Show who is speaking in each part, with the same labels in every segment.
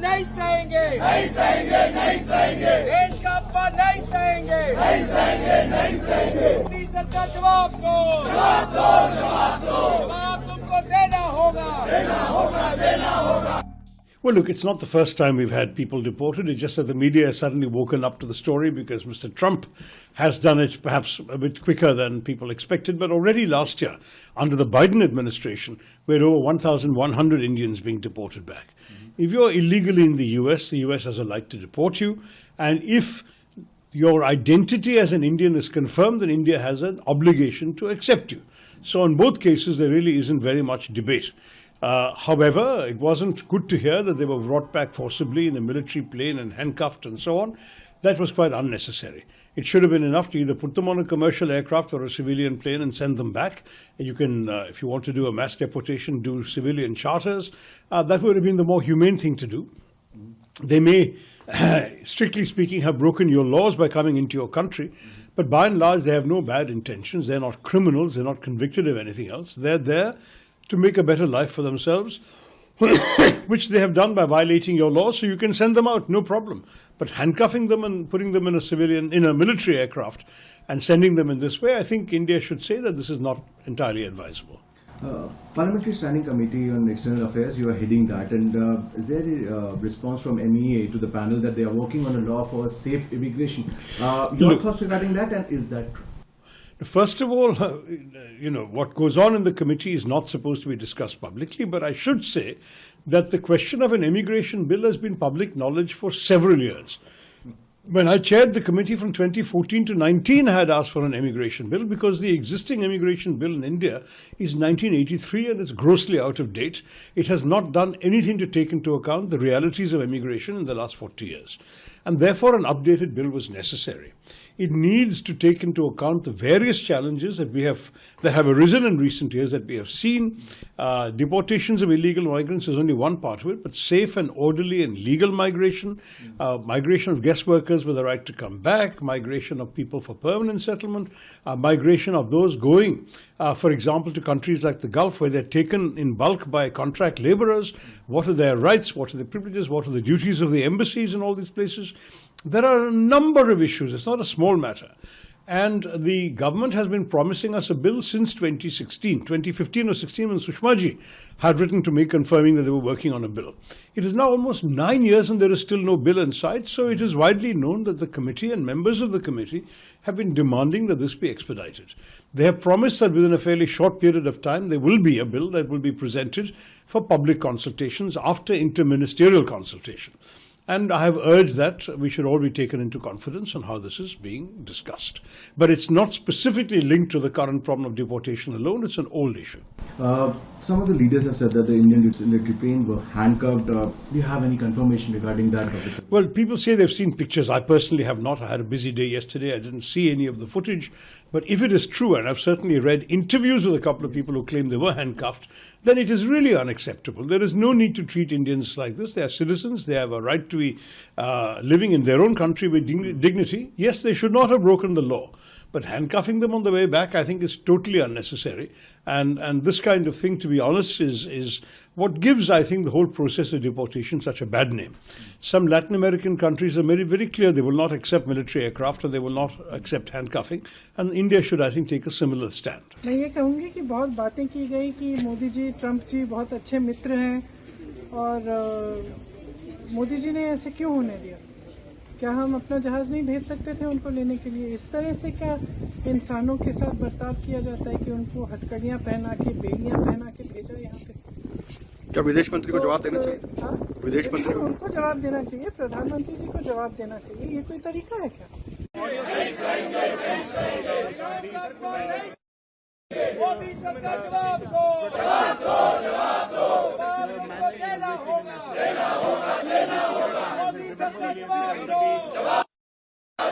Speaker 1: नहीं सहेंगे, नहीं सहेंगे, नहीं सहेंगे, देश का अपमान नहीं सहेंगे, नहीं सहेंगे, नहीं सहेंगे। मोदी सरकार जवाब दो, जवाब दो, जवाब दो, जवाब तुमको देना होगा, देना होगा, देना होगा.
Speaker 2: Well, look, it's not the first time we've had people deported. It's just that the media has suddenly woken up to the story because Mr. Trump has done it perhaps a bit quicker than people expected. But already last year, under the Biden administration, we had over 1,100 Indians being deported back. If you're illegally in the U.S. has a right to deport you. And if your identity as an Indian is confirmed, then India has an obligation to accept you. So in both cases, there really isn't very much debate. However, it wasn't good to hear that they were brought back forcibly in a military plane and handcuffed and so on. That was quite unnecessary. It should have been enough to either put them on a commercial aircraft or a civilian plane and send them back. You can, if you want to do a mass deportation, do civilian charters. That would have been the more humane thing to do. They may, strictly speaking, have broken your laws by coming into your country, but by and large, they have no bad intentions. They're not criminals. They're not convicted of anything else. They're there to make a better life for themselves, which they have done by violating your laws, so you can send them out, no problem. But handcuffing them and putting them in a military aircraft and sending them in this way, I think India should say that this is not entirely advisable.
Speaker 3: Parliamentary Standing Committee on External Affairs, you are heading that, and is there a response from MEA to the panel that they are working on a law for safe immigration? Your thoughts regarding that, and is that true?
Speaker 2: First of all, what goes on in the committee is not supposed to be discussed publicly, but I should say that the question of an immigration bill has been public knowledge for several years. When I chaired the committee from 2014 to 19, I had asked for an immigration bill because the existing immigration bill in India is 1983 and it's grossly out of date. It has not done anything to take into account the realities of immigration in the last 40 years. And therefore, an updated bill was necessary. It needs to take into account the various challenges that have arisen in recent years that we have seen. Deportations of illegal migrants is only one part of it, but safe and orderly and legal migration, migration of guest workers with the right to come back, migration of people for permanent settlement, migration of those going, for example, to countries like the Gulf where they're taken in bulk by contract laborers. What are their rights? What are their privileges? What are the duties of the embassies in all these places? There are a number of issues. It's not a small matter. And the government has been promising us a bill since 2015 or 16 when Sushma ji had written to me confirming that they were working on a bill. It is now almost 9 years and there is still no bill in sight. So it is widely known that the committee and members of the committee have been demanding that this be expedited. They have promised that within a fairly short period of time there will be a bill that will be presented for public consultations after interministerial consultation. And I have urged that we should all be taken into confidence on how this is being discussed. But it's not specifically linked to the current problem of deportation alone. It's an old issue.
Speaker 3: Some of the leaders have said that the Indians in the plane were handcuffed. Do you have any confirmation regarding that?
Speaker 2: Well, people say they've seen pictures. I personally have not. I had a busy day yesterday. I didn't see any of the footage. But if it is true, and I've certainly read interviews with a couple of people who claim they were handcuffed, then it is really unacceptable. There is no need to treat Indians like this. They are citizens. They have a right to be living in their own country with dignity. Yes, they should not have broken the law. But handcuffing them on the way back, I think, is totally unnecessary. And this kind of thing, to be honest, is what gives, I think, the whole process of deportation such a bad name. Some Latin American countries are very, very clear they will not accept military aircraft and they will not accept handcuffing. And India should, I think, take a similar stand.
Speaker 4: मैं ये कहूँगी कि बहुत बातें की गई कि Modi ji, Trump जी बहुत अच्छे मित्र हैं और मोदी जी ने ऐसे क्यों होने दिया? क्या हम अपना जहाज नहीं भेज सकते थे उनको लेने के लिए? इस तरह से क्या इंसानों के साथ बर्ताव किया जाता है कि उनको हथकड़ियाँ पहना के, बेड़ियाँ पहना के भेजा यहाँ पे?
Speaker 5: क्या विदेश मंत्री को जवाब देना चाहिए? विदेश मंत्री को
Speaker 4: उनको जवाब देना चाहिए, प्रधानमंत्री जी को जवाब देना चाहिए. ये कोई तरीका है क्या?
Speaker 1: मोदी सरकार जवाब दो, जवाब दो, जवाब दो, जवाब तुमको देना होगा, देना होगा, देना होगा. मोदी सरकार जवाब दो, जवाब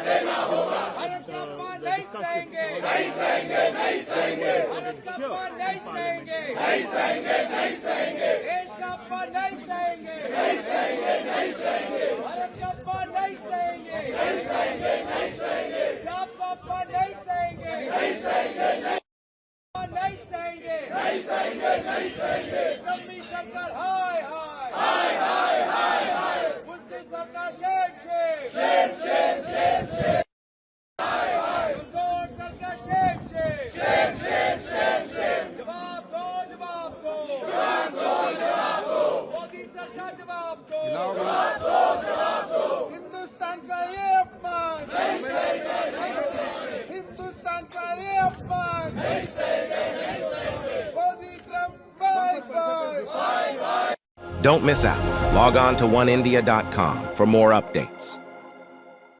Speaker 1: देना होगा. भारत का अपमान नहीं सहेंगे, नहीं सहेंगे, नहीं सहेंगे. भारत का अपमान नहीं सहेंगे, नहीं सहेंगे, नहीं सहेंगे. देश का अपमान नहीं सहेंगे, नहीं सहेंगे, नहीं सहेंगे. भारत का अपमान नहीं सहेंगे, नहीं सहेंगे, नहीं सहेंगे. जाप का अपमान नहीं सहेंगे, नहीं सहेंगे, नहीं सहेंगे, नहीं सहेंगे, नहीं सहेंगे. लंबी सरकार हाय हाय, हाय हाय, हाय हाय.
Speaker 6: Don't miss out. Log on to oneindia.com for more updates.